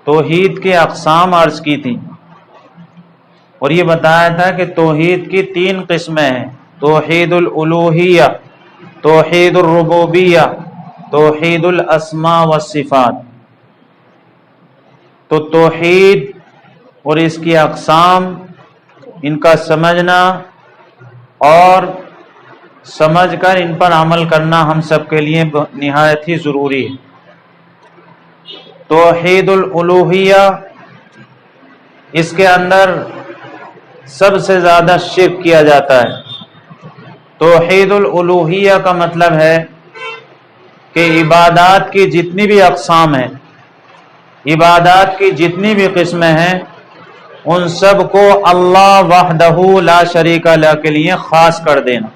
توحید کی اقسام عرض کی تھی اور یہ بتایا تھا کہ توحید کی 3 قسمیں ہیں: توحید الالوہیہ، توحید الربوبیہ، توحید الاسماء والصفات۔ تو توحید اور اس کی اقسام، ان کا سمجھنا اور سمجھ کر ان پر عمل کرنا ہم سب کے لیے نہایت ہی ضروری ہے۔ توحید الالوہیہ، اس کے اندر سب سے زیادہ شرک کیا جاتا ہے۔ توحید الالوہیہ کا مطلب ہے کہ عبادات کی جتنی بھی اقسام ہیں، عبادات کی جتنی بھی قسمیں ہیں، ان سب کو اللہ وحدہ لا شریک لہ کے لیے خاص کر دینا،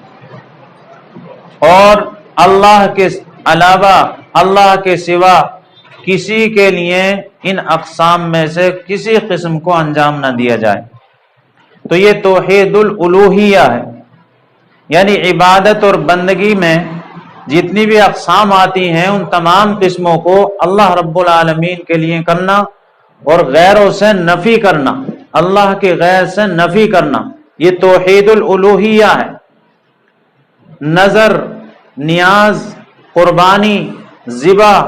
اور اللہ کے علاوہ، اللہ کے سوا کسی کے لیے ان اقسام میں سے کسی قسم کو انجام نہ دیا جائے۔ تو یہ توحید الالوہیہ ہے، یعنی عبادت اور بندگی میں جتنی بھی اقسام آتی ہیں ان تمام قسموں کو اللہ رب العالمین کے لیے کرنا اور غیروں سے نفی کرنا، اللہ کے غیر سے نفی کرنا، یہ توحید الالوہیہ ہے۔ نظر، نیاز، قربانی، ذبح،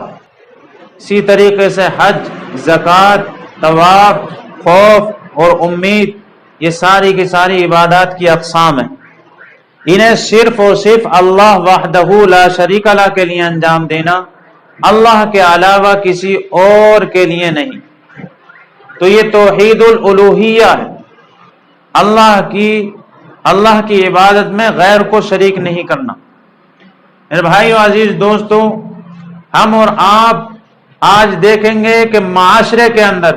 اسی طریقے سے حج، زکوٰۃ، طواف، خوف اور امید، یہ ساری کی ساری عبادات کی اقسام ہیں۔ انہیں صرف اور صرف اللہ وحدہ لا شریک لہ کے لیے انجام دینا، اللہ کے علاوہ کسی اور کے لیے نہیں۔ تو یہ توحید الالوہیہ ہے، اللہ کی عبادت میں غیر کو شریک نہیں کرنا۔ میرے بھائیو عزیز دوستو، ہم اور آپ آج دیکھیں گے کہ معاشرے کے اندر،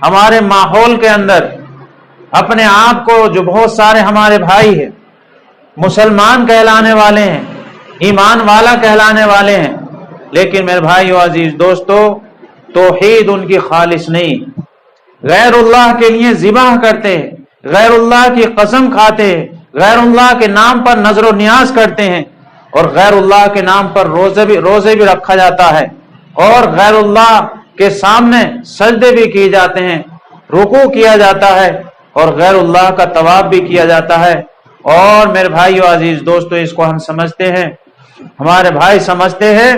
ہمارے ماحول کے اندر اپنے آپ کو جو بہت سارے ہمارے بھائی ہیں، مسلمان کہلانے والے ہیں، ایمان والا کہلانے والے ہیں، لیکن میرے بھائیو عزیز دوستو، توحید ان کی خالص نہیں، غیر اللہ کے لیے ذبح کرتے ہیں، غیر اللہ کی قسم کھاتے ہیں، غیر اللہ کے نام پر نظر و نیاز کرتے ہیں، اور غیر اللہ کے نام پر روزے بھی رکھا جاتا ہے، اور غیر اللہ کے سامنے سجدے بھی کیے جاتے ہیں، رکوع کیا جاتا ہے، اور غیر اللہ کا طواف بھی کیا جاتا ہے۔ اور میرے بھائیو عزیز دوستو، اس کو ہم سمجھتے ہیں، ہمارے بھائی سمجھتے ہیں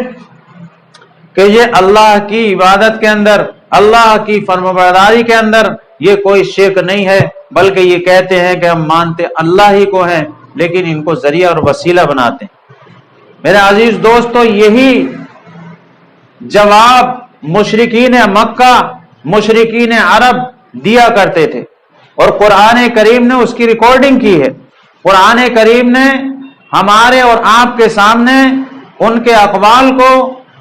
کہ یہ اللہ کی عبادت کے اندر، اللہ کی فرمانبرداری کے اندر یہ کوئی شرک نہیں ہے، بلکہ یہ کہتے ہیں کہ ہم مانتے اللہ ہی کو ہیں، لیکن ان کو ذریعہ اور وسیلہ بناتے ہیں۔ میرے عزیز دوستو، یہی جواب مشرکین مکہ، مشرکین عرب دیا کرتے تھے، اور قرآن کریم نے اس کی ریکارڈنگ کی ہے۔ قرآن کریم نے ہمارے اور آپ کے سامنے ان کے اقوال کو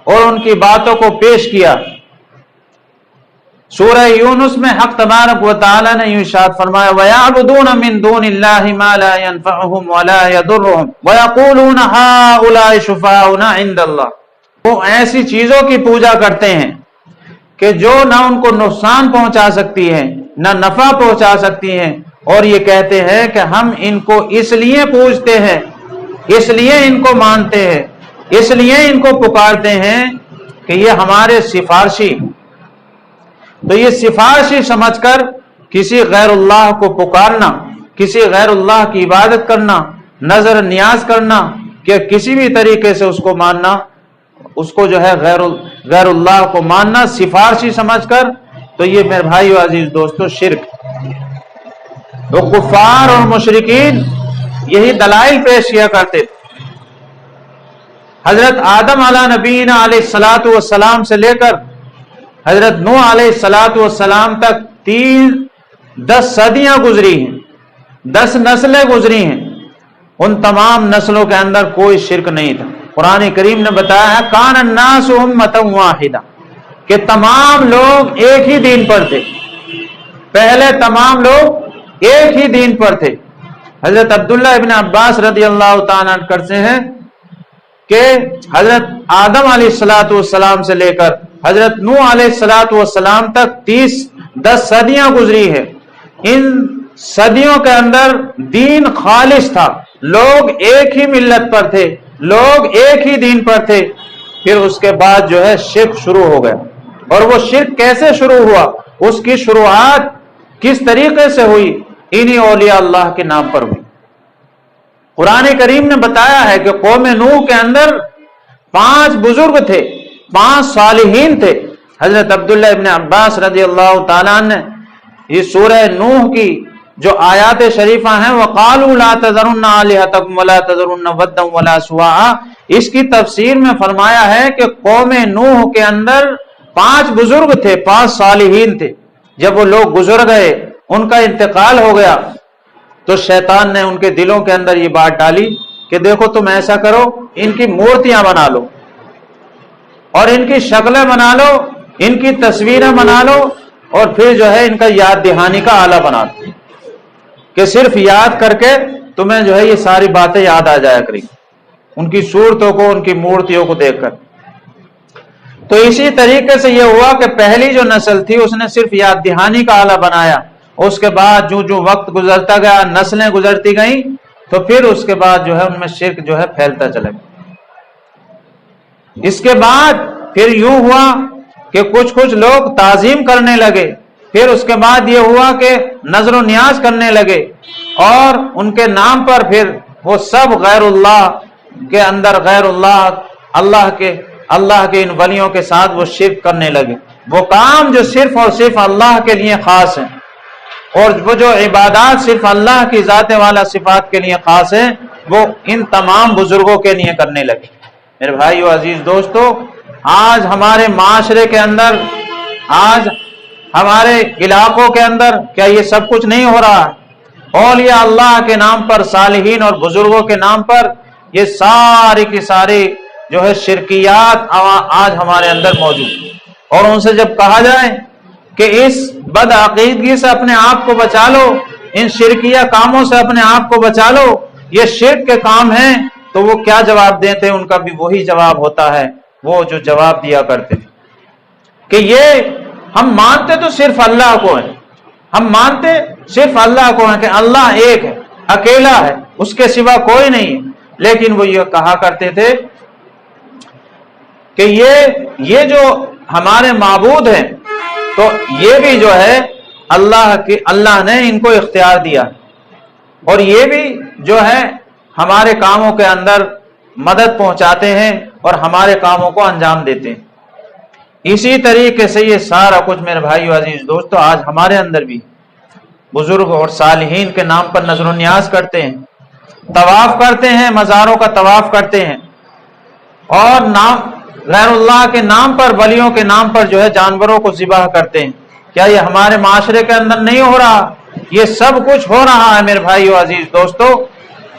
اور ان کی باتوں کو پیش کیا۔ سورہ یونس میں حق تبارک و تعالی نے ارشاد فرمایا، وَيَعْبُدُونَ مِن دُونِ اللَّهِ مَا لَا يَنفَعُهُمْ وَلَا يَضُرُّهُمْ وَيَقُولُونَ هَٰؤُلَاءِ شُفَعَاؤُنَا عِندَ اللَّهِ۔ وہ ایسی چیزوں کی پوجا کرتے ہیں کہ جو نہ ان کو نقصان پہنچا سکتی ہیں نہ نفع پہنچا سکتی ہیں، اور یہ کہتے ہیں کہ ہم ان کو اس لیے پوجتے ہیں، اس لیے ان کو مانتے ہیں، اس لیے ان کو پکارتے ہیں کہ یہ ہمارے سفارشی۔ تو یہ سفارشی سمجھ کر کسی غیر اللہ کو پکارنا، کسی غیر اللہ کی عبادت کرنا، نظر نیاز کرنا، کہ کسی بھی طریقے سے اس کو ماننا، اس کو جو ہے غیر اللہ کو ماننا سفارشی سمجھ کر، تو یہ میرے بھائیو عزیز دوستو شرک۔ وہ کفار اور مشرکین یہی دلائل پیش کیا کرتے تھے۔ حضرت آدم علیہ نبینا علیہ الصلوۃ والسلام سے لے کر حضرت نوح علیہ الصلوۃ والسلام تک 10 صدیاں گزری ہیں، 10 نسلیں گزری ہیں، ان تمام نسلوں کے اندر کوئی شرک نہیں تھا۔ قرآن کریم نے بتایا ہے، کان الناس امۃ واحدہ، کہ تمام لوگ ایک ہی دین پر تھے، پہلے تمام لوگ ایک ہی دین پر تھے۔ حضرت عبداللہ ابن عباس رضی اللہ تعالیٰ عنہ کرتے ہیں کہ حضرت آدم علیہ السلام سے لے کر حضرت نوح علیہ السلام تک 10 صدیاں گزری ہے۔ ان صدیوں کے اندر دین خالص تھا، لوگ ایک ہی ملت پر تھے، لوگ ایک ہی دین پر تھے۔ پھر اس کے بعد جو ہے شرک شروع ہو گیا، اور وہ شرک کیسے شروع ہوا، اس کی شروعات کس طریقے سے ہوئی، انہی اولیاء اللہ کے نام پر ہوئی۔ قرآن کریم نے بتایا ہے کہ قوم نوح کے اندر 5 بزرگ تھے، 5 صالحین تھے۔ حضرت عبداللہ ابن عباس رضی اللہ تعالیٰ نے یہ سورہ نوح کی جو آیات شریفہ ہیں وَقَالُوا لَا تَذَرُنَّ آلِهَتَكُمْ وَلَا تَذَرُنَّ وَدًّا وَلَا سُوَاعًا، اس کی تفسیر میں فرمایا ہے کہ قوم نوح کے اندر 5 بزرگ تھے، 5 صالحین تھے۔ جب وہ لوگ گزر گئے، ان کا انتقال ہو گیا، تو شیطان نے ان کے دلوں کے اندر یہ بات ڈالی کہ دیکھو تم ایسا کرو، ان کی مورتیاں بنا لو اور ان کی شکلیں بنا لو، ان کی تصویریں بنا لو، اور پھر جو ہے ان کا یاد دہانی کا آلہ بنا دو کہ صرف یاد کر کے تمہیں جو ہے یہ ساری باتیں یاد آ جایا کریں، ان کی صورتوں کو، ان کی مورتیوں کو دیکھ کر۔ تو اسی طریقے سے یہ ہوا کہ پہلی جو نسل تھی اس نے صرف یاد دہانی کا آلہ بنایا، اس کے بعد جو وقت گزرتا گیا، نسلیں گزرتی گئیں، تو پھر اس کے بعد جو ہے ان میں شرک جو ہے پھیلتا چلا گیا۔ اس کے بعد پھر یوں ہوا کہ کچھ لوگ تعظیم کرنے لگے، پھر اس کے بعد یہ ہوا کہ نظر و نیاز کرنے لگے، اور ان کے نام پر پھر وہ سب غیر اللہ کے اندر غیر اللہ کے ان ولیوں کے ساتھ وہ شرک کرنے لگے۔ وہ کام جو صرف اور صرف اللہ کے لیے خاص ہیں، اور وہ جو عبادات صرف اللہ کی ذات والا صفات کے لیے خاص ہیں، وہ ان تمام بزرگوں کے لیے کرنے لگے۔ میرے بھائیو عزیز دوستو، آج ہمارے معاشرے کے اندر، آج ہمارے علاقوں کے اندر کیا یہ سب کچھ نہیں ہو رہا ہے؟ اولیاء اللہ کے نام پر، صالحین اور بزرگوں کے نام پر یہ ساری کی ساری جو ہے شرکیات آج ہمارے اندر موجود، اور ان سے جب کہا جائے کہ اس بد عقیدگی سے اپنے آپ کو بچا لو، ان شرکیہ کاموں سے اپنے آپ کو بچا لو، یہ شرک کے کام ہیں، تو وہ کیا جواب دیتے ہیں؟ ان کا بھی وہی جواب ہوتا ہے وہ جو جواب دیا کرتے تھے کہ یہ ہم مانتے تو صرف اللہ کو ہیں، ہم مانتے صرف اللہ کو ہیں کہ اللہ ایک ہے، اکیلا ہے، اس کے سوا کوئی نہیں ہے، لیکن وہ یہ کہا کرتے تھے کہ یہ جو ہمارے معبود ہیں تو یہ بھی جو ہے اللہ نے ان کو اختیار دیا، اور یہ بھی جو ہے ہمارے کاموں کے اندر مدد پہنچاتے ہیں اور ہمارے کاموں کو انجام دیتے ہیں۔ اسی طریقے سے یہ سارا کچھ میرے بھائیو عزیز دوستو آج ہمارے اندر بھی بزرگ اور صالحین کے نام پر نظر و نیاز کرتے ہیں، طواف کرتے ہیں، مزاروں کا طواف کرتے ہیں، اور غیر اللہ کے نام پر، ولیوں کے نام پر جو ہے جانوروں کو ذبح کرتے ہیں۔ کیا یہ ہمارے معاشرے کے اندر نہیں ہو رہا؟ یہ سب کچھ ہو رہا ہے میرے بھائیو عزیز دوستو۔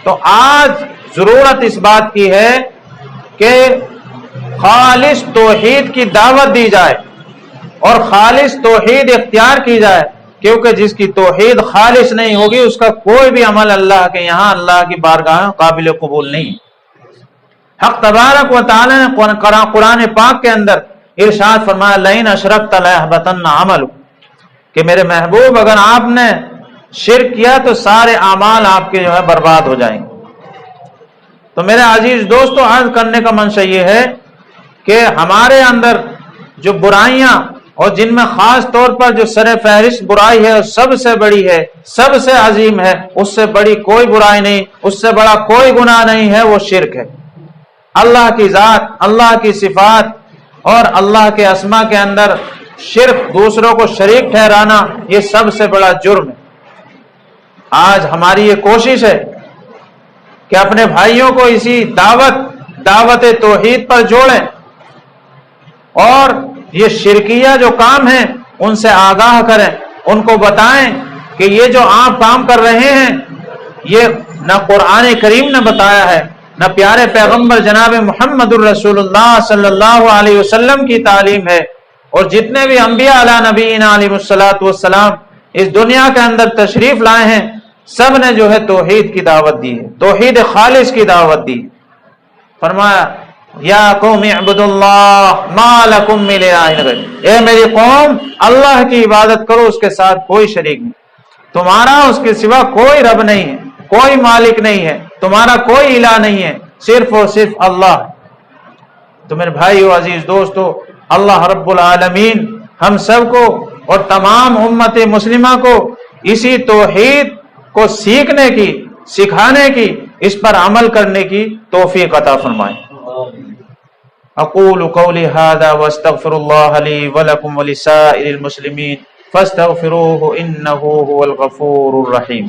تو آج ضرورت اس بات کی ہے کہ خالص توحید کی دعوت دی جائے اور خالص توحید اختیار کی جائے، کیونکہ جس کی توحید خالص نہیں ہوگی اس کا کوئی بھی عمل اللہ کے یہاں، اللہ کی بارگاہ قابل قبول نہیں۔ حق تبارک و تعالی نے قرآن پاک کے اندر ارشاد فرمایا لئن اشرکت لیحبطن عملک، کہ میرے محبوب اگر آپ نے شرک کیا تو سارے اعمال آپ کے جو ہے برباد ہو جائیں گے۔ تو میرے عزیز دوستو، عرض کرنے کا منشا یہ ہے کہ ہمارے اندر جو برائیاں، اور جن میں خاص طور پر جو سر فہرست برائی ہے اور سب سے بڑی ہے، سب سے عظیم ہے، اس سے بڑی کوئی برائی نہیں، اس سے بڑا کوئی گناہ نہیں ہے، وہ شرک ہے۔ اللہ کی ذات، اللہ کی صفات اور اللہ کے اسما کے اندر شرک، دوسروں کو شریک ٹھہرانا، یہ سب سے بڑا جرم ہے۔ آج ہماری یہ کوشش ہے کہ اپنے بھائیوں کو اسی دعوت توحید پر جوڑیں، اور یہ شرکیہ جو کام ہیں ان سے آگاہ کریں، ان کو بتائیں کہ یہ جو آپ کام کر رہے ہیں یہ نہ قرآن کریم نے بتایا ہے، نہ پیارے پیغمبر جناب محمد الرسول اللہ صلی اللہ علیہ وسلم کی تعلیم ہے، اور جتنے بھی انبیاء علی نبینا علیہ الصلوۃ والسلام اس دنیا کے اندر تشریف لائے ہیں، سب نے جو ہے توحید کی دعوت دی ہے، توحید خالص کی دعوت دی۔ فرمایا یا قوم اعبدوا اللہ ما لکم من الہ غیرہ، اے میری قوم اللہ کی عبادت کرو، اس کے ساتھ کوئی شریک نہیں، تمہارا اس کے سوا کوئی رب نہیں ہے، کوئی مالک نہیں ہے، تمہارا کوئی الہ نہیں ہے، صرف اور صرف اللہ ہے۔ تو میرے بھائیو عزیز دوستو، اللہ رب العالمین ہم سب کو اور تمام امت مسلمہ کو اسی توحید کو سیکھنے کی، سکھانے کی، اس پر عمل کرنے کی توفیق عطا فرمائے۔ اقول قولی ھذا واستغفر اللہ لی ولکم ولسائر المسلمین فاستغفروہ انہ ھو الغفور الرحیم۔